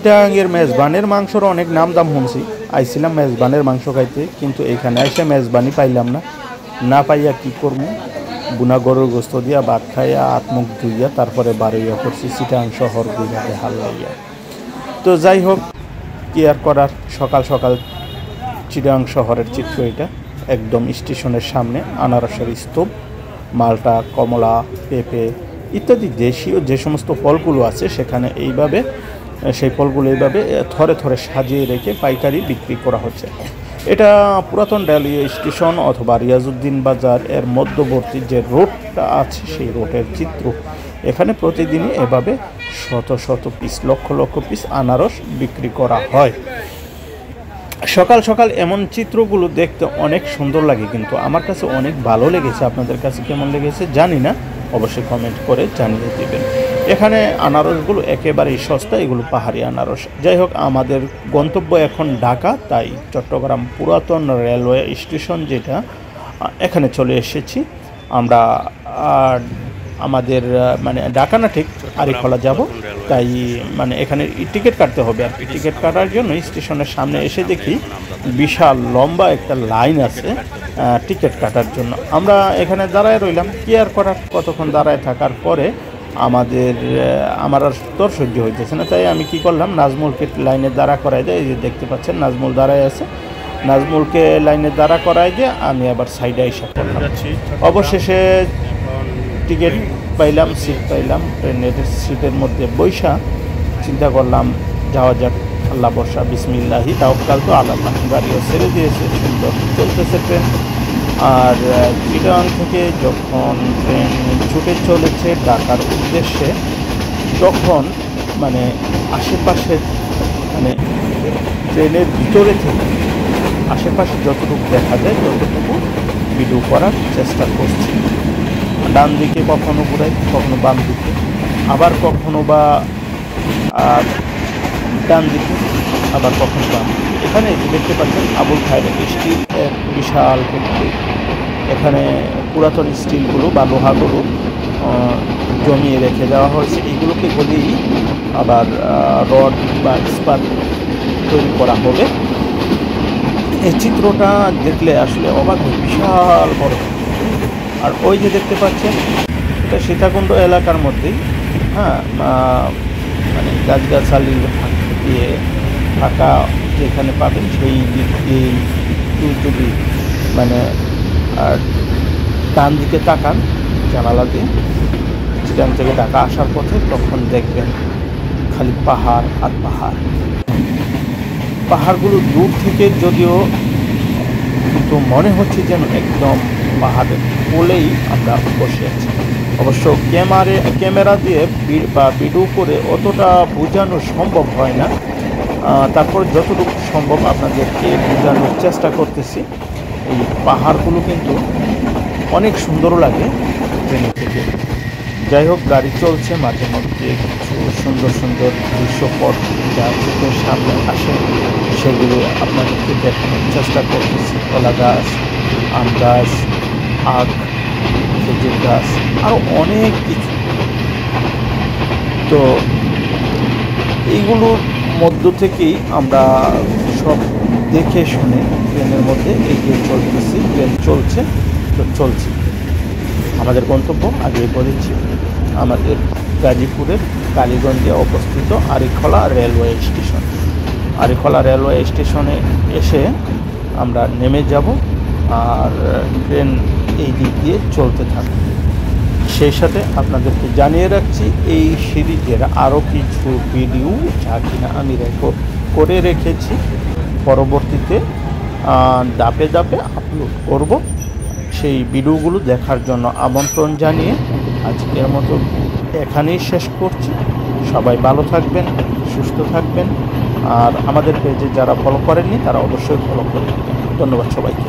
চিটাগাংয়ের মেজবানের মাংসর অনেক নাম দাম শুনছি, আইছিলাম মেজবানের মাংস খাইতে, কিন্তু এখানে এসে মেজবানি পাইলাম না। না পাইয়া কি করবো, বুনা গরুর গোস্ত দিয়া ভাত খাইয়া আত্মুখ ধুইয়া তারপরে বাড়িয়া করছি চিটাগাং শহর বিভাগে হাল লাইয়া। তো যাই হোক, কি আর করার, সকাল সকাল চিটাগাং শহরের চিত্র এটা। একদম স্টেশনের সামনে আনারসের স্তূপ, মালটা, কমলা, পেঁপে ইত্যাদি দেশীয় যে সমস্ত ফলগুলো আছে সেখানে এইভাবে সেই ফলগুলো এইভাবে থরে থরে সাজিয়ে রেখে পাইকারি বিক্রি করা হচ্ছে। এটা পুরাতন রেলওয়ে স্টেশন অথবা রিয়াজউদ্দিন বাজার এর মধ্যবর্তী যে রোডটা আছে সেই রোডের চিত্র। এখানে প্রতিদিনই এভাবে শত শত পিস, লক্ষ লক্ষ পিস আনারস বিক্রি করা হয়। সকাল সকাল এমন চিত্রগুলো দেখতে অনেক সুন্দর লাগে, কিন্তু আমার কাছে অনেক ভালো লেগেছে। আপনাদের কাছে কেমন লেগেছে জানি না, অবশ্যই কমেন্ট করে জানিয়ে দেবেন। এখানে আনারসগুলো একেবারেই সস্তা, এগুলো পাহাড়ি আনারস। যাই হোক, আমাদের গন্তব্য এখন ঢাকা, তাই চট্টগ্রাম পুরাতন রেলওয়ে স্টেশন যেটা, এখানে চলে এসেছি আমরা। আমাদের মানে ঢাকা না, ঠিক আরিখলা যাব, তাই মানে এখানে টিকিট কাটতে হবে। আর টিকিট কাটার জন্য স্টেশনের সামনে এসে দেখি বিশাল লম্বা একটা লাইন আছে টিকিট কাটার জন্য। আমরা এখানে দাঁড়ায় রইলাম, কি আর করার, কতক্ষণ দাঁড়ায় থাকার পরে আমার আর তোর সহ্য হইতেছে না, তাই আমি কি করলাম, নাজমুলকে লাইনে দাঁড়া করাই দেয়। এই যে দেখতে পাচ্ছেন নাজমুল দাঁড়ায় আছে, নাজমুলকে লাইনে দাঁড়া করাই দিয়ে আমি আবার সাইডে এসে পড়লাম। অবশেষে টিকিট পাইলাম, সিট পাইলাম, ট্রেনের সিটের মধ্যে বৈশা চিন্তা করলাম যাওয়া যাক, আল্লাহ বর্ষা, বিসমিল্লাহি তাওয়াক্কাল তো আল্লাহ। গাড়িও ছেড়ে দিয়েছে, সুন্দর চলতেছে ট্রেন। আর চিটাগাং থেকে যখন ট্রেন ছুটে চলেছে ঢাকার উদ্দেশ্যে, তখন মানে আশেপাশে মানে ট্রেনের ভিতরে থেকে আশেপাশে যতটুকু দেখা যায় ততটুকু ভিডিও করার চেষ্টা করছি। ডান দিকে কখনো ঘুরাই, কখনো বাম দিকে, আবার কখনো বা ডান দিকে, আবার কখনো বাম দিকে। এখানে দেখতে পাচ্ছেন আবুল খায়ের স্টিল এর বিশাল ফ্যাক্টরি। এখানে পুরাতন স্টিলগুলো বা লোহাগুলো জমিয়ে রেখে দেওয়া হয়েছে, এগুলোকে বলেই আবার রড বা ইস্পাত তৈরি করা হবে। এই চিত্রটা দেখলে আসলে অবাক হয়, বিশাল বড়। আর ওই যে দেখতে পাচ্ছেন, এটা সীতাকুণ্ড এলাকার মধ্যেই, হ্যাঁ, মানে গাছগাছালি দিয়ে ফাঁকা যেখানে পাবেন সেই দিক দিয়েই যদি মানে আর ডান দিকে তাকান জানালা দিয়ে চিটাগাং থেকে ঢাকা আসার পথে, তখন দেখবেন খালি পাহাড় আর পাহাড়। পাহাড়গুলো দূর থেকে যদিও, কিন্তু মনে হচ্ছে যেন একদম পাহাড়ের কোলেই আমরা বসে আছি। অবশ্য ক্যামেরা দিয়ে বা ভিডিও করে অতটা বোঝানো সম্ভব হয় না, তারপর যতটুকু সম্ভব আপনাদেরকে বোঝানোর চেষ্টা করতেছি। এই পাহাড়গুলো কিন্তু অনেক সুন্দর লাগে ট্রেন থেকে। যাই হোক, গাড়ি চলছে, মাঝে মধ্যে কিছু সুন্দর সুন্দর দৃশ্যপট যা চোখের সামনে আসে সেগুলো আপনাদেরকে দেখানোর চেষ্টা করতেছি। কলা গাছ, আম গাছ, আখ, খেজুর গাছ, আরও অনেক কিছু। তো এইগুলোর মধ্য থেকেই আমরা সব দেখে শুনে ট্রেনের মধ্যে এগিয়ে চলতেছি। ট্রেন চলছে তো চলছি। আমাদের গন্তব্য আগেই বলেছি, আমাদের গাজীপুরের কালীগঞ্জে অবস্থিত আরিখলা রেলওয়ে স্টেশন। আরিখলা রেলওয়ে স্টেশনে এসে আমরা নেমে যাব, আর ট্রেন এই দিক দিয়ে চলতে থাকবে। সেই সাথে আপনাদেরকে জানিয়ে রাখছি, এই সিরিজের আরও কিছু ভিডিও যা কিনা আমি রেকর্ড করে রেখেছি, পরবর্তীতে ধাপে ধাপে আপলোড করব। সেই ভিডিওগুলো দেখার জন্য আমন্ত্রণ জানিয়ে আজকের মতো এখানেই শেষ করছি। সবাই ভালো থাকবেন, সুস্থ থাকবেন, আর আমাদের পেজে যারা ফলো করেননি তারা অবশ্যই ফলো করে দেবেন। ধন্যবাদ সবাইকে।